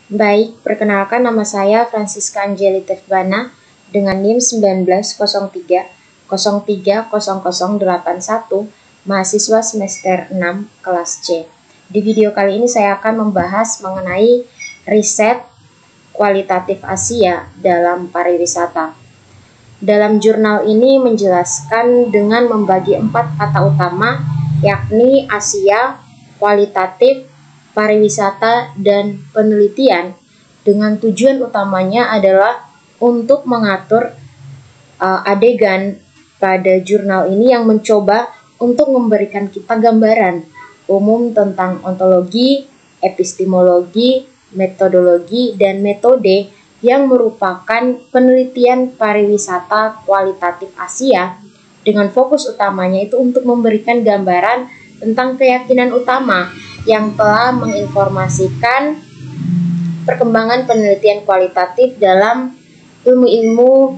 Baik, perkenalkan nama saya Francisca Angeli Tefbana dengan NIM 1903 mahasiswa semester 6 kelas C. Di video kali ini saya akan membahas mengenai riset kualitatif Asia dalam pariwisata. Dalam jurnal ini menjelaskan dengan membagi 4 kata utama, yakni Asia, kualitatif, pariwisata, dan penelitian, dengan tujuan utamanya adalah untuk mengatur adegan pada jurnal ini yang mencoba untuk memberikan kita gambaran umum tentang ontologi, epistemologi, metodologi, dan metode yang merupakan penelitian pariwisata kualitatif Asia, dengan fokus utamanya itu untuk memberikan gambaran tentang keyakinan utama yang telah menginformasikan perkembangan penelitian kualitatif dalam ilmu-ilmu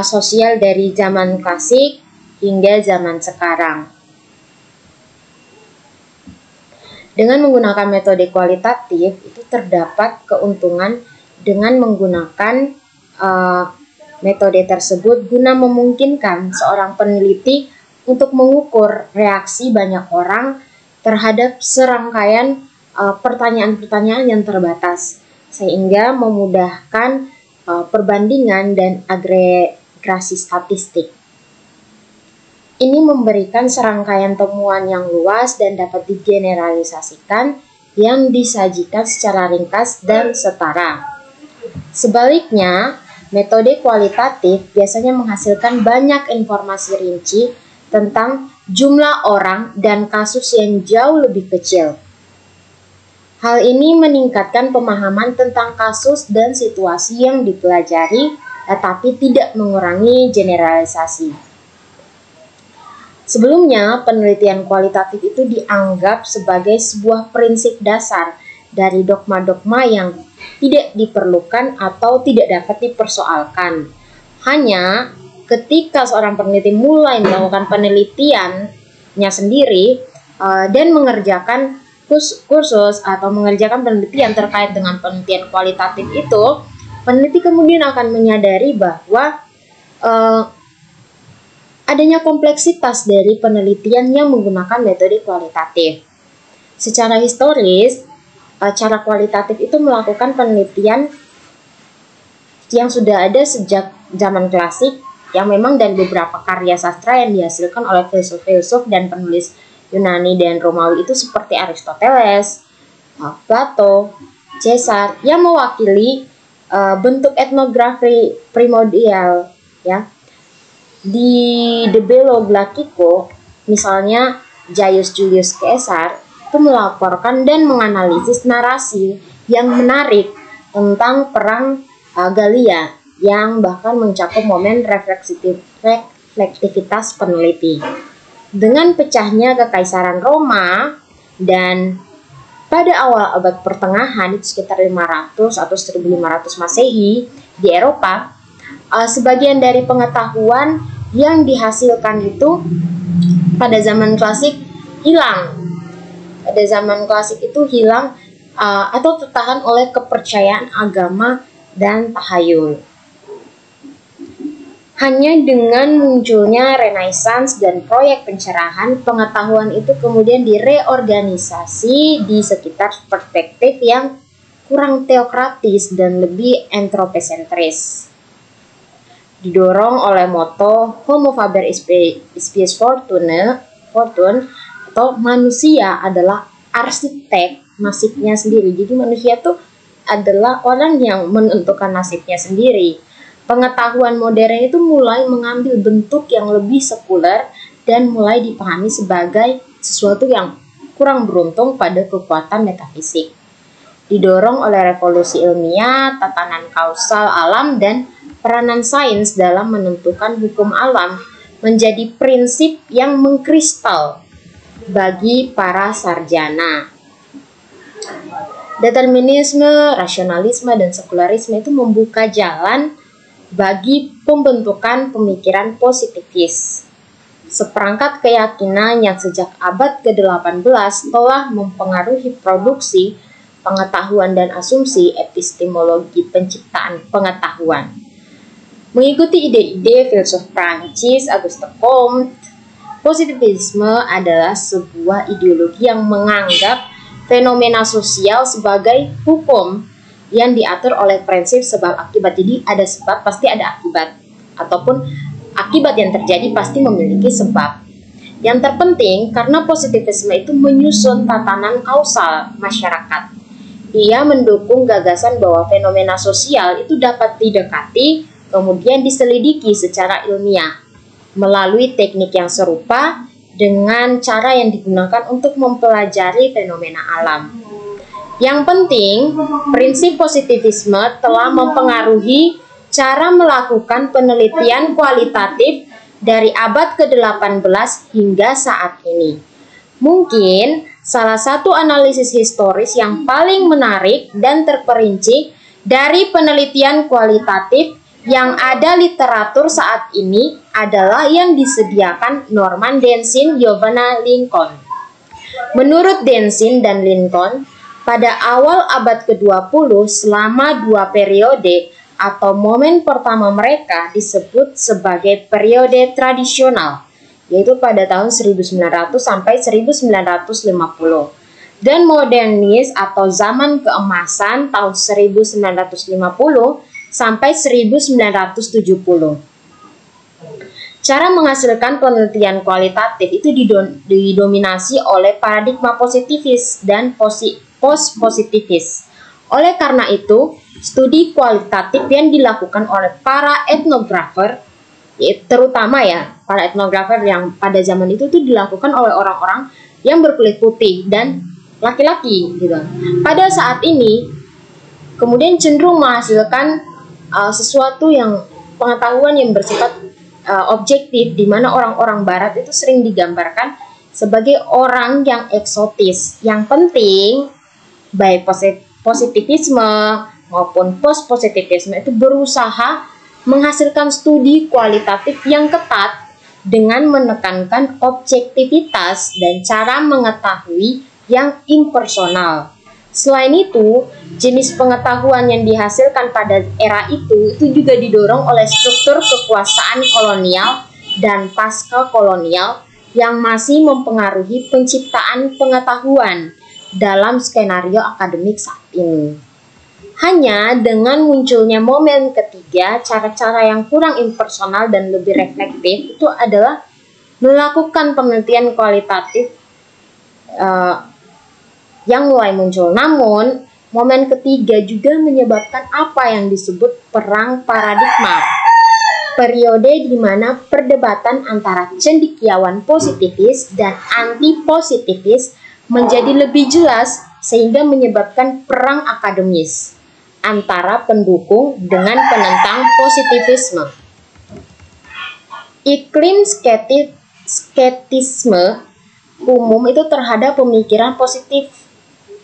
sosial dari zaman klasik hingga zaman sekarang. Dengan menggunakan metode kualitatif itu terdapat keuntungan dengan menggunakan metode tersebut guna memungkinkan seorang peneliti untuk mengukur reaksi banyak orang terhadap serangkaian pertanyaan-pertanyaan yang terbatas, sehingga memudahkan perbandingan dan agregasi statistik. Ini memberikan serangkaian temuan yang luas dan dapat digeneralisasikan yang disajikan secara ringkas dan setara. Sebaliknya, metode kualitatif biasanya menghasilkan banyak informasi rinci tentang jumlah orang dan kasus yang jauh lebih kecil. Hal ini meningkatkan pemahaman tentang kasus dan situasi yang dipelajari, tetapi tidak mengurangi generalisasi. Sebelumnya, penelitian kualitatif itu dianggap sebagai sebuah prinsip dasar dari dogma-dogma yang tidak diperlukan atau tidak dapat dipersoalkan. Hanya ketika seorang peneliti mulai melakukan penelitiannya sendiri dan mengerjakan kursus atau mengerjakan penelitian terkait dengan penelitian kualitatif itu, peneliti kemudian akan menyadari bahwa adanya kompleksitas dari penelitian yang menggunakan metode kualitatif. Secara historis, cara kualitatif itu melakukan penelitian yang sudah ada sejak zaman klasik, yang memang dari beberapa karya sastra yang dihasilkan oleh filsuf-filsuf dan penulis Yunani dan Romawi itu seperti Aristoteles, Plato, Caesar, yang mewakili bentuk etnografi primordial, ya. Di De Bello Glacico, misalnya Gaius Julius Caesar itu melaporkan dan menganalisis narasi yang menarik tentang perang Gallia yang bahkan mencakup momen reflektivitas peneliti. Dengan pecahnya Kekaisaran Roma dan pada awal abad pertengahan itu sekitar 500 atau 1500 Masehi di Eropa, sebagian dari pengetahuan yang dihasilkan itu pada zaman klasik hilang. Pada zaman klasik itu hilang atau tertahan oleh kepercayaan agama dan tahayul. Hanya dengan munculnya Renaissance dan proyek pencerahan, pengetahuan itu kemudian direorganisasi di sekitar perspektif yang kurang teokratis dan lebih antroposentris. Didorong oleh moto Homo faber spies fortune atau manusia adalah arsitek nasibnya sendiri. Jadi manusia itu adalah orang yang menentukan nasibnya sendiri. Pengetahuan modern itu mulai mengambil bentuk yang lebih sekuler dan mulai dipahami sebagai sesuatu yang kurang beruntung pada kekuatan metafisik. Didorong oleh revolusi ilmiah, tatanan kausal alam, dan peranan sains dalam menentukan hukum alam menjadi prinsip yang mengkristal bagi para sarjana. Determinisme, rasionalisme, dan sekularisme itu membuka jalan bagi pembentukan pemikiran positivis. Seperangkat keyakinan yang sejak abad ke-18 telah mempengaruhi produksi pengetahuan dan asumsi, epistemologi penciptaan pengetahuan. Mengikuti ide-ide filsuf Prancis Auguste Comte, positivisme adalah sebuah ideologi yang menganggap fenomena sosial sebagai hukum yang diatur oleh prinsip sebab akibat. Jadi ada sebab pasti ada akibat, ataupun akibat yang terjadi pasti memiliki sebab. Yang terpenting karena positivisme itu menyusun tatanan kausal masyarakat. Ia mendukung gagasan bahwa fenomena sosial itu dapat didekati kemudian diselidiki secara ilmiah melalui teknik yang serupa dengan cara yang digunakan untuk mempelajari fenomena alam. Yang penting, prinsip positivisme telah mempengaruhi cara melakukan penelitian kualitatif dari abad ke-18 hingga saat ini. Mungkin salah satu analisis historis yang paling menarik dan terperinci dari penelitian kualitatif yang ada literatur saat ini adalah yang disediakan Norman Denzin Giovanna Lincoln. Menurut Denzin dan Lincoln, pada awal abad ke-20 selama 2 periode atau momen pertama mereka disebut sebagai periode tradisional, yaitu pada tahun 1900 sampai 1950, dan modernis atau zaman keemasan tahun 1950 sampai 1970. Cara menghasilkan penelitian kualitatif itu didominasi oleh paradigma positivis dan post-positivis. Oleh karena itu, studi kualitatif yang dilakukan oleh para etnografer, terutama ya para etnografer yang pada zaman itu tuh dilakukan oleh orang-orang yang berkulit putih dan laki-laki gitu. Pada saat ini kemudian cenderung menghasilkan sesuatu yang pengetahuan yang bersifat objektif, di mana orang-orang barat itu sering digambarkan sebagai orang yang eksotis. Yang penting baik positivisme maupun post-positivisme itu berusaha menghasilkan studi kualitatif yang ketat dengan menekankan objektivitas dan cara mengetahui yang impersonal. Selain itu, jenis pengetahuan yang dihasilkan pada era itu juga didorong oleh struktur kekuasaan kolonial dan pasca kolonial yang masih mempengaruhi penciptaan pengetahuan dalam skenario akademik saat ini. Hanya dengan munculnya momen ketiga, cara-cara yang kurang impersonal dan lebih reflektif itu adalah melakukan penelitian kualitatif yang mulai muncul. Namun, momen ketiga juga menyebabkan apa yang disebut perang paradigma. Periode di mana perdebatan antara cendekiawan positivis dan anti-positivis menjadi lebih jelas sehingga menyebabkan perang akademis antara pendukung dengan penentang positivisme. Iklim skeptisme umum itu terhadap pemikiran positif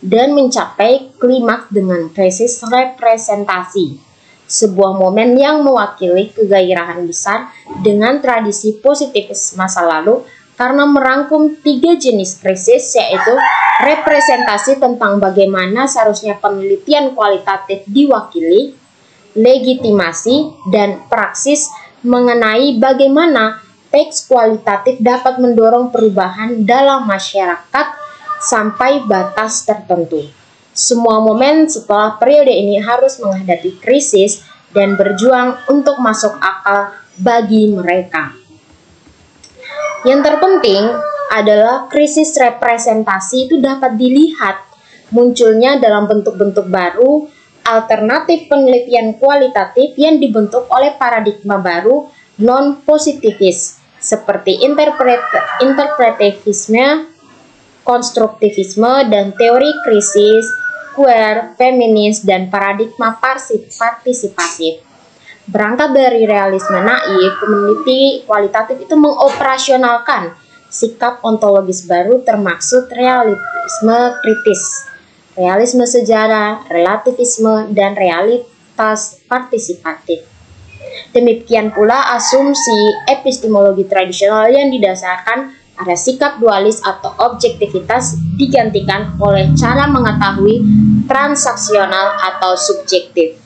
dan mencapai klimaks dengan krisis representasi, sebuah momen yang mewakili kegairahan besar dengan tradisi positivis masa lalu karena merangkum 3 jenis krisis, yaitu representasi tentang bagaimana seharusnya penelitian kualitatif diwakili, legitimasi, dan praksis mengenai bagaimana teks kualitatif dapat mendorong perubahan dalam masyarakat sampai batas tertentu. Semua momen setelah periode ini harus menghadapi krisis dan berjuang untuk masuk akal bagi mereka. Yang terpenting adalah krisis representasi itu dapat dilihat munculnya dalam bentuk-bentuk baru, alternatif penelitian kualitatif yang dibentuk oleh paradigma baru non-positivis seperti interpretivisme, konstruktivisme, dan teori krisis, queer, feminis, dan paradigma partisipatif. Berangkat dari realisme naif, peneliti kualitatif itu mengoperasionalkan sikap ontologis baru termaksud realisme kritis, realisme sejarah, relativisme, dan realitas partisipatif. Demikian pula asumsi epistemologi tradisional yang didasarkan Ada sikap dualis atau objektivitas digantikan oleh cara mengetahui transaksional atau subjektif.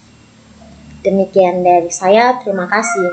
Demikian dari saya, terima kasih.